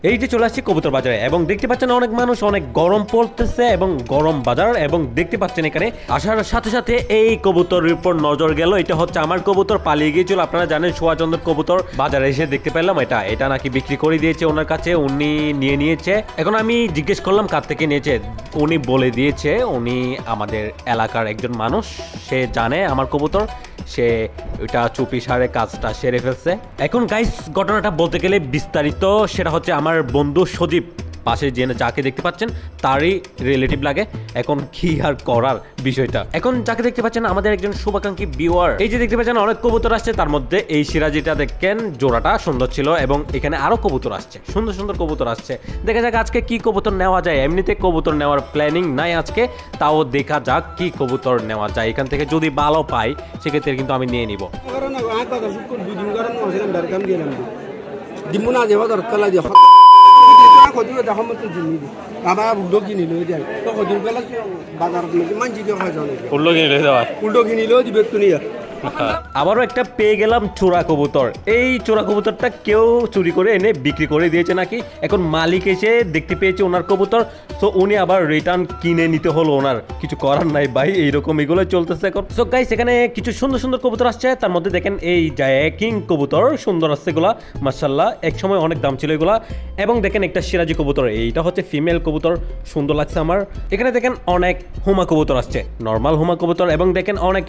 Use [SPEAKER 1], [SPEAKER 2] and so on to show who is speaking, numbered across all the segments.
[SPEAKER 1] এই যে চলে আসছি কবুতর বাজারে এবং দেখতে পাচ্ছেন অনেক মানুষ, অনেক গরম পড়তেছে এবং গরম বাজার। এবং দেখতে পাচ্ছেন এখানে আসার সাথে সাথে এই কবুতরের উপর নজর গেল। এটা হচ্ছে আমার কবুতর, পালিয়ে গিয়েছিল। আপনারা জানেন সোয়াচন্দ্র কবুতর, বাজারে এসে দেখতে পেলাম এটা নাকি বিক্রি করে দিয়েছে ওনার কাছে, উনি নিয়ে নিয়েছে। এখন আমি জিজ্ঞেস করলাম কার থেকে নিয়েছে, উনি বলে দিয়েছে উনি আমাদের এলাকার একজন মানুষ, সে জানে আমার কবুতর, সে ওইটা চুপি সারে কাজটা সেরে ফেলছে। এখন গাইস ঘটনাটা বলতে গেলে বিস্তারিত, সেটা হচ্ছে আমার বন্ধু সজীব, পাশে যাকে দেখতে পাচ্ছেন তারই রিলেটিভ লাগে। এখন কি আর করার বিষয়টা, এখন যাকে দেখতে পাচ্ছেন আমাদের একজন শুভাকাঙ্ক্ষী ভিউয়ার। এই যে দেখতে পাচ্ছেন অনেক কবুতর আসছে, তার মধ্যে এই সিরাজিটা দেখেন জোড়াটা সুন্দর ছিল এবং এখানে আরো কবুতর আসছে, সুন্দর সুন্দর কবুতর আসছে। দেখা যাক আজকে কি কবুতর নেওয়া যায়। এমনিতে কবুতর নেওয়ার প্ল্যানিং নাই আজকে, তাও দেখা যাক কি কবুতর নেওয়া যায়। এখান থেকে যদি ভালো পাই সেক্ষেত্রে কিন্তু আমি নিয়ে নিব।
[SPEAKER 2] খজুর দেখা মতো জিনিস বাবা উল্টো কিনি লৈ যায় তো খজুর বেলা বাজারত মানছি দিয়ে হয় জানে
[SPEAKER 1] উল্টো কিনে লয়ে যাওয়া,
[SPEAKER 2] উল্টো কিনি লৈ দিবে তুনিয়া।
[SPEAKER 1] আবারও একটা পেয়ে গেলাম চোরা কবুতর। এই চোরা কবুতরটা কেউ চুরি করে এনে বিক্রি করে দিয়েছে নাকি। এখন মালিক এসে দেখতে পেয়েছে ওনার কবুতর, তো উনি আবার রিটার্ন কিনে নিতে হলো, ওনার কিছু করার নাই ভাই, এইরকম এগুলো চলতেছে এখন। সো গাইস এখানে কিছু সুন্দর সুন্দর কবুতর আসছে, তার মধ্যে দেখেন এই কিং কবুতর সুন্দর আসছে এগুলা, মাশাআল্লাহ এক সময় অনেক দাম ছিল এগুলা। এবং দেখেন একটা সিরাজি কবুতর, এইটা হচ্ছে ফিমেল কবুতর, সুন্দর লাগছে আমার। এখানে দেখেন অনেক হুমা কবুতর আসছে, নর্মাল হুমা কবুতর। এবং দেখেন অনেক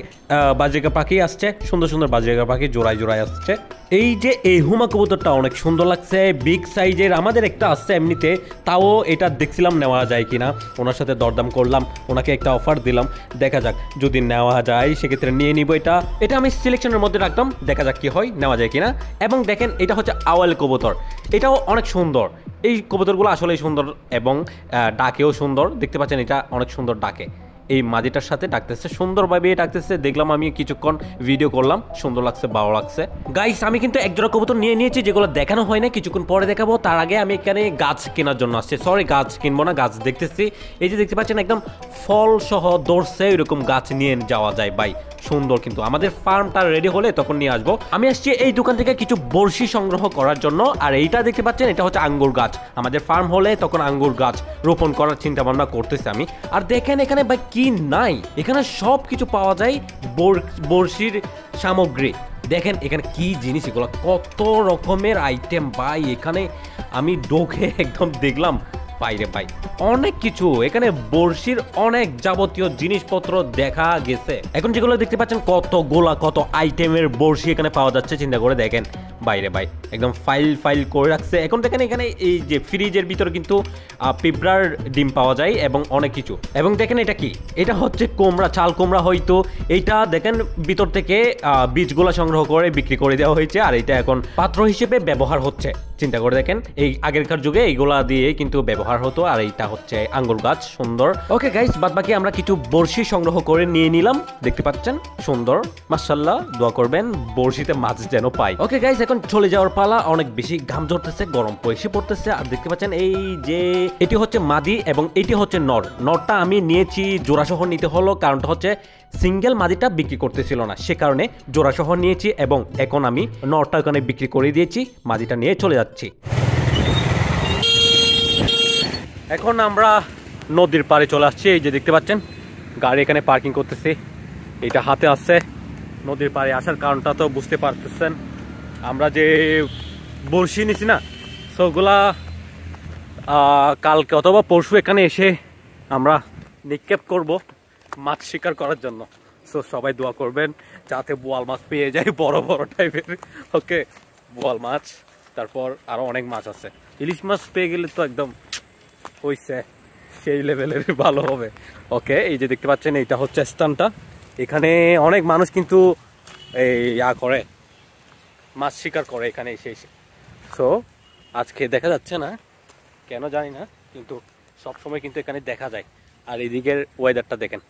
[SPEAKER 1] বাজরিকা পাখি আসছে, সুন্দর সুন্দর বাজরিকা পাখি জোড়ায় জোড়ায় আসছে। এই যে এই হুমা কবুতরটা অনেক সুন্দর লাগছে, বিগ সাইজের। আমাদের একটা আসছে এমনিতে, তাও এটা দেখছিলাম নেওয়া যায় কিনা, ওনার সাথে দরদাম করলাম, ওনাকে একটা অফার দিলাম, দেখা যাক যদি নেওয়া যায় সেক্ষেত্রে নিয়ে নিব। এটা আমি সিলেকশনের মধ্যে রাখলাম, দেখা যাক কি হয়, নেওয়া যায় কিনা। এবং দেখেন এটা হচ্ছে আওয়াল কবুতর, এটাও অনেক সুন্দর। এই কবুতরগুলো আসলেই সুন্দর এবং ডাকেও সুন্দর, দেখতে পাচ্ছেন এটা অনেক সুন্দর ডাকে, এই মাদিটার সাথে ডাকতেছে, সুন্দরভাবে ডাকতেছে। দেখলাম আমি কিছুক্ষণ ভিডিও করলাম, সুন্দর লাগছে, ভালো লাগছে। গাইস আমি কিন্তু একজোড়া কবুতর নিয়ে নিয়েছি, যেগুলো দেখানো হয় না, কিছুক্ষণ পরে দেখাবো। তার আগে আমি এখানে গাছ কেনার জন্য আসছি, সরি গাছ কিনবো না, গাছ দেখতেছি। এই যে দেখতে পাচ্ছেন একদম ফল সহ ধরছে, এরকম গাছ নিয়ে যাওয়া যায় ভাই, সুন্দর। কিন্তু আমাদের ফার্মটা রেডি হলে তখন নিয়ে আসবো। আমি আসছি এই দোকান থেকে কিছু বড়শি সংগ্রহ করার জন্য। আর এইটা দেখতে পাচ্ছেন এটা হচ্ছে আঙ্গুর গাছ, আমাদের ফার্ম হলে তখন আঙ্গুর গাছ রোপণ করার চিন্তা ভাবনা করতেছি আমি। আর দেখেন এখানে ভাই কি নাই, এখানে সব কিছু পাওয়া যায় বড়শির সামগ্রী। দেখেন এখানে কি জিনিস, এগুলো কত রকমের আইটেম ভাই। এখানে আমি ঢোকে একদম দেখলাম বাইরে ভাই অনেক কিছু, এখানে বড়শির অনেক যাবতীয় জিনিসপত্র দেখা গেছে। এখন যেগুলো দেখতে পাচ্ছেন কত গোলা, কত আইটেমের বড়শি এখানে পাওয়া যাচ্ছে, চিন্তা করে দেখেন বাইরে ভাই একদম ফাইল করে রাখছে। এখন দেখেন এখানে এই যে ফ্রিজের ভিতরে কিন্তু পিঁপড়ার ডিম পাওয়া যায় এবং অনেক কিছু। এবং দেখেন এটা কি, এটা হচ্ছে কোমড়া, চাল কোমড়া হয়তো। এইটা দেখেন ভিতর থেকে বীজগুলা সংগ্রহ করে বিক্রি করে দেওয়া হয়েছে, আর এটা এখন পাত্র হিসেবে ব্যবহার হচ্ছে। চিন্তা করে দেখেন এই আগেরকার যুগে এইগুলা দিয়ে কিন্তু ব্যবহার হতো। আর এইটা হচ্ছে আঙ্গুর গাছ, সুন্দর। ওকে গাইস বাদ বাকি আমরা কিছু বড়শি সংগ্রহ করে নিয়ে নিলাম, দেখতে পাচ্ছেন সুন্দর, মাশাআল্লাহ। দোয়া করবেন বড়শিতে মাছ যেন পাই। ওকে গাইস এখন চলে যাওয়ার পালা, অনেক বেশি ঘাম ঝরতেছে, গরম পয়সে পড়তেছে। আর দেখতে পাচ্ছেন এই যে এটি হচ্ছে মাদি এবং এটি হচ্ছে নর। নরটা আমি নিয়েছি জোড়াসহ নিতে হলো, কারণটা হচ্ছে সিঙ্গেল মাদিটা বিক্রি করতেছিল না, সে কারণে জোড়াসহ নিয়েছি। এবং এখন আমি নরটা ওখানে বিক্রি করে দিয়েছি, মাদিটা নিয়ে চলে যাচ্ছি। এখন আমরা নদীর পাড়ে চলে আসছি। এই যে দেখতে পাচ্ছেন গাড়ি এখানে পার্কিং করতেছি, এটা হাতে আসছে। নদীর পাড়ে আসার কারণটা তো বুঝতে পারতেছেন, আমরা যে বড়শি নিছি না, সেগুলা কালকে অথবা পরশু এখানে এসে আমরা নিক্ষেপ করব মাছ শিকার করার জন্য। সো সবাই দোয়া করবেন যাতে বোয়াল মাছ পেয়ে যায়, বড় বড় টাইপের। ওকে বোয়াল মাছ, তারপর আরো অনেক মাছ আছে। ইলিশ মাছ পেয়ে গেলে তো একদম হইছে, সেই লেভেলের ভালো হবে। ওকে এই যে দেখতে পাচ্ছেন এইটা হচ্ছে স্থানটা, এখানে অনেক মানুষ কিন্তু এই করে মাছ শিকার করে এখানে এসে। সো আজকে দেখা যাচ্ছে না কেন জানি না, কিন্তু সবসময় কিন্তু এখানে দেখা যায়। আর এদিকের ওয়েদারটা দেখেন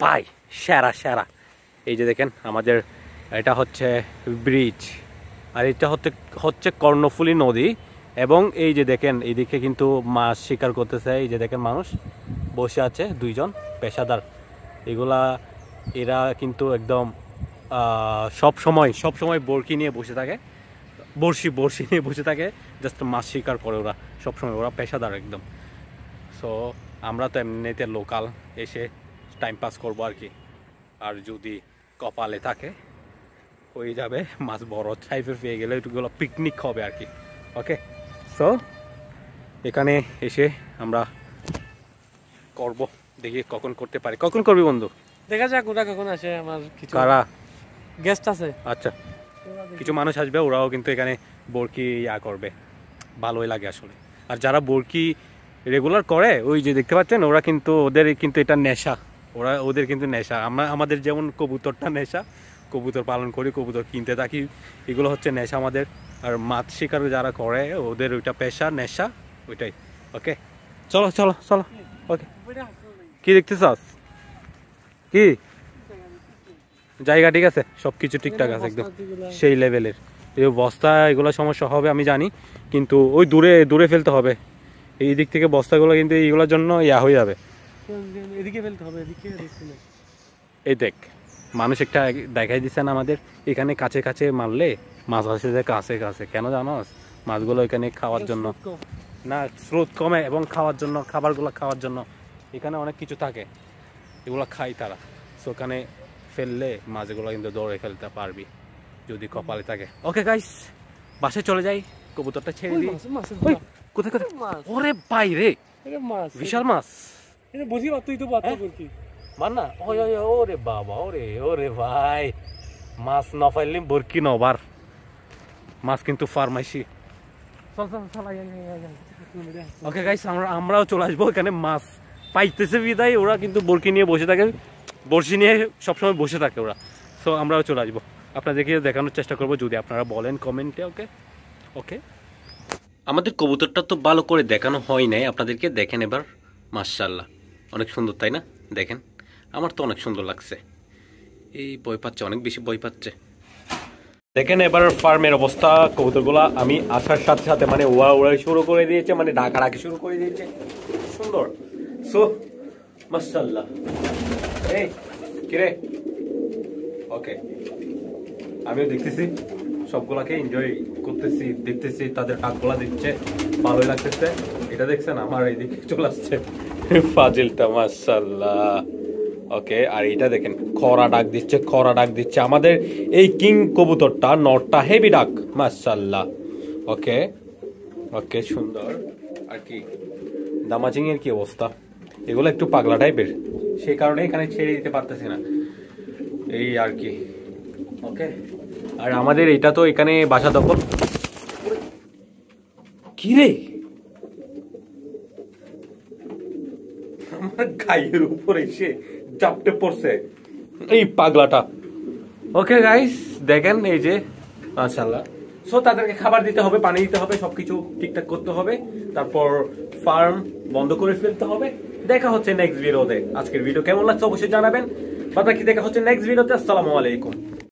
[SPEAKER 1] ভাই, সেরা। এই যে দেখেন আমাদের এটা হচ্ছে ব্রিজ, আর এটা হচ্ছে কর্ণফুলী নদী। এবং এই যে দেখেন এইদিকে কিন্তু মাছ শিকার করতেছে। এই যে দেখেন মানুষ বসে আছে, দুইজন পেশাদার। এরা কিন্তু একদম সব সময় বড়শি নিয়ে বসে থাকে, বড়শি নিয়ে বসে থাকে, জাস্ট মাছ শিকার করে ওরা সবসময়, ওরা পেশাদার একদম। সো আমরা তো এমনিতে লোকাল এসে টাইম পাস করবো আর কি। আর যদি কপালে থাকে হয়ে যাবে, মাছ বড় টাইপের পেয়ে গেলে এটুকুগুলো পিকনিক হবে আর কি। ওকে, সো এখানে এসে আমরা করব, দেখি কখন করতে পারি। কখন করবি বন্ধু?
[SPEAKER 3] দেখা যাক ওরা কখন আসে। আমার কিছু
[SPEAKER 1] কারা
[SPEAKER 3] গেস্ট আছে।
[SPEAKER 1] আচ্ছা, কিছু মানুষ আসবে, ওরাও কিন্তু এখানে বরকি করবে, ভালোই লাগে আসলে। আর যারা বরকি রেগুলার করে, ওই যে দেখতে পাচ্ছেন, ওরা কিন্তু ওদের কিন্তু এটা নেশা, ওদের কিন্তু নেশা। আমাদের যেমন কবুতরটা নেশা, কবুতর পালন করি, কবুতর কিনতে থাকি, এগুলো হচ্ছে নেশা আমাদের। আর মাছ শিকার যারা করে ওদের ওইটা পেশা, নেশা ওইটাই। ওকে, চলো চলো চলো। ওকে, কি দেখতেছস? কি জায়গা ঠিক আছে, সবকিছু ঠিকঠাক আছে একদম সেই লেভেলের। এই বস্তা এগুলো সমস্যা হবে আমি জানি, কিন্তু ওই দূরে দূরে ফেলতে হবে। এই দিক থেকে বস্তাগুলো কিন্তু এইগুলোর জন্য হয়ে যাবে।
[SPEAKER 3] এদিকে ফেলতে হবে, এদিকে
[SPEAKER 1] এই দেখ, মানুষ একটা দেখাই দিচ্ছে না আমাদের, এখানে কাছে কাছে মারলে মাছ আসে যায় কাছে কাছে। কেন জানোস? মাছগুলো এখানে খাওয়ার জন্য না, স্রোত কমে এবং খাওয়ার জন্য, খাবারগুলো খাওয়ার জন্য এখানে অনেক কিছু থাকে, এগুলো খাই তারা। সো ওখানে ফেললে মাছগুলো কিন্তু দৌড়ে ফেলতে পারবি যদি কপালে থাকে। ওকে গাইস, বাসায় চলে যাই, কবুতরটা ছেড়ে দিই। কোথায় কোথায়? ওরে ভাই রে, বিশাল মাছ।
[SPEAKER 3] বুঝি তুই তো বাচ্চা করছি
[SPEAKER 1] মার না। ওরে বাবা, ওরে ওরে ভাই, মাছ না পাইলে বরকি নবার। মাছ কিন্তু ফার্মাইসি। ওকে গাইস, আমরাও চলে আসবো। এখানে মাছ পাইতেছে বিদায় ওরা কিন্তু বরকি নিয়ে বসে থাকে, বড়শি নিয়ে সবসময় বসে থাকে ওরা। সো আমরাও চলে আসবো, আপনাদেরকে দেখানোর চেষ্টা করবো যদি আপনারা বলেন কমেন্টে। ওকে ওকে, আমাদের কবুতরটা তো ভালো করে দেখানো হয় নাই আপনাদেরকে, দেখেন এবার। মাশাআল্লাহ, অনেক সুন্দর তাই না? দেখেন, আমার তো অনেক সুন্দর লাগছে। এই ভয় পাচ্ছে, অনেক বেশি ভয় পাচ্ছে। দেখেন এবার ফার্মের অবস্থা। কবুতরগুলা আমি আসার সাথে সাথে মানে ওড়াই শুরু করে দিয়েছে, মানে ডাকাডাকি শুরু করে দিয়েছে, সুন্দর। সো মাশাআল্লাহ। এই কিরে, ওকে, আমিও দেখতেছি সবগুলাকে এনজয় করতেছি, দেখতেছি তাদের ডাকগুলা দিচ্ছে, ভালোই লাগতেছে। এটা দেখছেন আমার এইদিকে চলে আসছে ফাজিলটা, মাশাআল্লাহ। ওকে, আর এটা দেখেন খরা ডাক দিচ্ছে, খরা ডাক দিচ্ছে। আমাদের এই কিং কবুতরটা নটটা হেভি ডাক, মাশাআল্লাহ। ওকে ওকে, সুন্দর। আর কি দামাচিং এর কি অবস্থা? এগুলো একটু পাগলা টাইপের, সেই কারণে এখানে ছেড়ে দিতে পারতেছি না, এই আর কি। ওকে, আর আমাদের এটা তো এখানে বাসা দখল। কি রে, আমার গায়ের উপর এসে চাপটে পড়ছে এই পাগলাটা। ওকে গাইস, দেখেন এই যে মাশাআল্লাহ। সো তাদেরকে খাবার দিতে হবে, পানি দিতে হবে, সবকিছু ঠিকঠাক করতে হবে, তারপর ফার্ম বন্ধ করে ফেলতে হবে। দেখা হচ্ছে নেক্সট ভিডিওতে। আজকের ভিডিও কেমন লাগছে অবশ্যই জানাবেন। বাদ বাকি দেখা হচ্ছে নেক্সট ভিডিওতে। আসসালামু আলাইকুম।